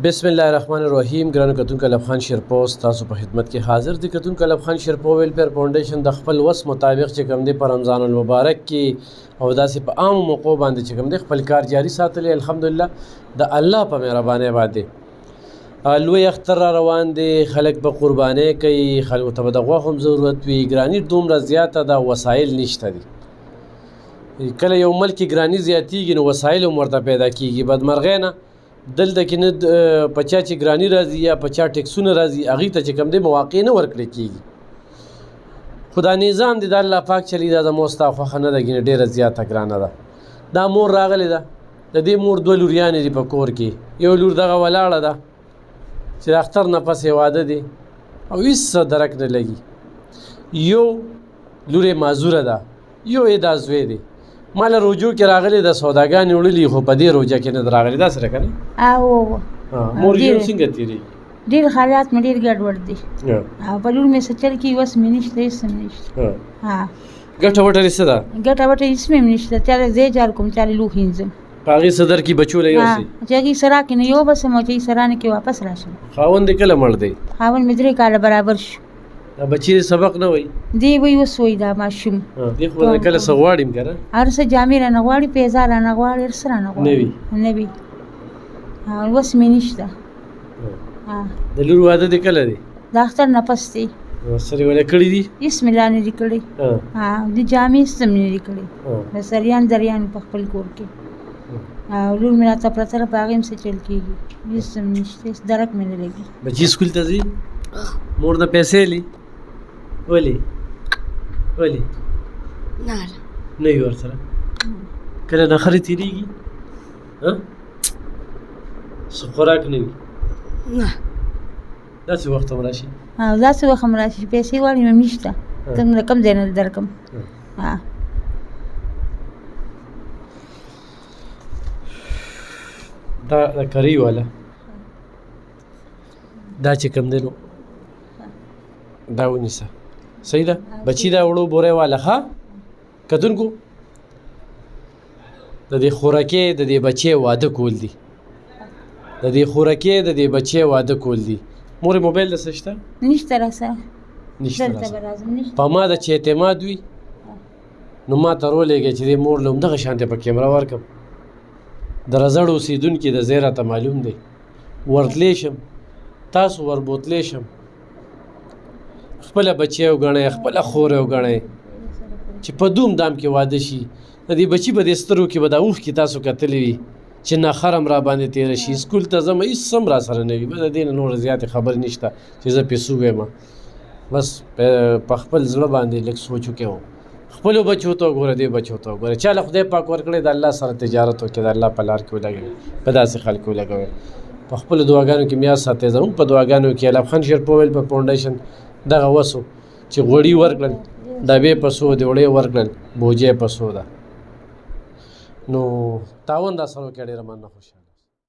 بسم الله الرحمن الرحیم. ګرانو کتونکو الف خان شیرپوس تاسو په خدمت کې حاضر دي. کتونکو الف خان شیرپو ویلفیر فاونډیشن د خپل وس مطابق چې کوم دی په رمضان المبارک کې او داسې په عامو موقعو باندې چې کوم دی خپل کار جاري ساتلی. الحمدلله د الله په مهربانۍ باندې لوی اختر را روان دی. خلک په قربانۍ کوي، خلکو ته به د غوښو هم ضرورت وي. ګراني دومره زیاته ده، وسایل نشته دي. کله یو ملک کې ګراني زیاتېږي نو وسایل هم ورته پیدا کېږي. بدمرغۍ نه دلته کې نه په چا چې ګراني راځي یا په چا ټیکسونه راځي هغوی ته چې کوم دی مواقع نه ورکړی کېږي. خو دا نظام دی د الله پاک چلی دا زموږ ستا خوښه نه ده، ګینې ډېره زیاته ګرانه ده. دا مور راغلې ده، د دې مور دوه لوریانې دي په کور کې. یو لور دغه ولاړه ده چې د اختر نه پس یې واده دی او هېڅ څه درک نه لګي. یو لور یې معذوره ده، یو یې دا زوی دی. ما له روجو کې راغلی د سوداګانې وړلي، خو په دې روجه کې نه ده راغلی. داسې ده که نه؟ مور ژوند څنګه تېرېږي؟ ډېر حالات مې ډېر ګډوډ دي او په لور مې څه چل کېږي اوس مې نشته، هېڅ هم نشته. ګټه وټه دې څه ده؟ ګټه وټه هېڅ مې هم نشته. چاله ځای جار کوم، چاله لوښي وینځم. په هغې څه درکړي بچو له یوسي؟ چې هغې سره کې نه یو بسم او چې هغې سره نه کې واپس راشم. خاوند دې کله مړ دی؟ خاوند مې 3 کاله برابر شو. دا بچی سبق نه وایي؟ دی وایي اوس وایي دا ماشوم. دی خو به کله څه غواړي م که نه؟ هر څه جامې رانه غواړي، پیزار رانه غواړي، هر څه رانه غواړي. نه وي اوس مې نشته. د لور واده دې کله دی؟ د اختر نه پس دی. سرې ولا کړي دي؟ هېڅ مې لا نه دي کړي. د جامې هېڅ هم نه دي کړي. د سریان دریان په خپل کور کې او لور مې راته پرته ده، په هغې هم څه چل کېږي. هېڅ هم نشته، هېڅ درک مې نه لګي. بچي سکول ته ځي؟ مور نه پیسې لي؟ ولې نه وي ورسره؟ کله نخرې تېرېږي؟ څه خوراک نه وي؟ داسې وخت هم راشي؟ داسې وخت هم راشي چې پیسې غواړي هم نشته. کوم ځای نه درکړم. دا د کرۍ والا دا چې کوم دی نو دا ونیسه. صحیح ده بچی؟ دا وړو بورې والا. ښه کتونکو د دې خوراکې د دې بچی واده کول دي، د دې خوراکې د دې بچی واده کول دي. مورې موبایل دسه شته؟ نشته راسره. نشته په ما د چې اعتماد وي نو ما ته رولېږي چې دې مور له همدغه شانتې په کیمره ورکړم. د رزړ اوسېدونکي د ځای راته معلوم دی، ورتلی شم، تاسو وربوتلی شم. خپله بچی وګڼئ، خپله خور وګڼئ چې په دوم دام کې واده شي. د دې بچي په دې سترګو کې به دا اوښکې تاسو کتلی وي چې نخر هم را باندې تېره شي. سکول ته ځم هېڅ هم را سره نه وي. به د دې نه نورې زیاتې خبرې نشته چې زه پیسو ویم. بس په خپل زړه باندې لږ سوچ وکړئ، خپلو بچو ته وګوره، دې بچو ته وګوره. چا له خدای پاک ورکړی د الله سره تجارت وکړي، د الله په لار کې ولګوئ، په داسې خلکو ولګوئ. په خپلو دعاګانو کې میاد ساتئ. زموږ په دعاګانو کې الف خان شیرپو ویلفیر فاونډیشن دغه وسو چې غوړي ورکړل، ډبې په څو دي، وړې ورکړل، بوجۍ په څو ده. نو تاوان دا سره وکړه، ډېره مننه، خوشحاله.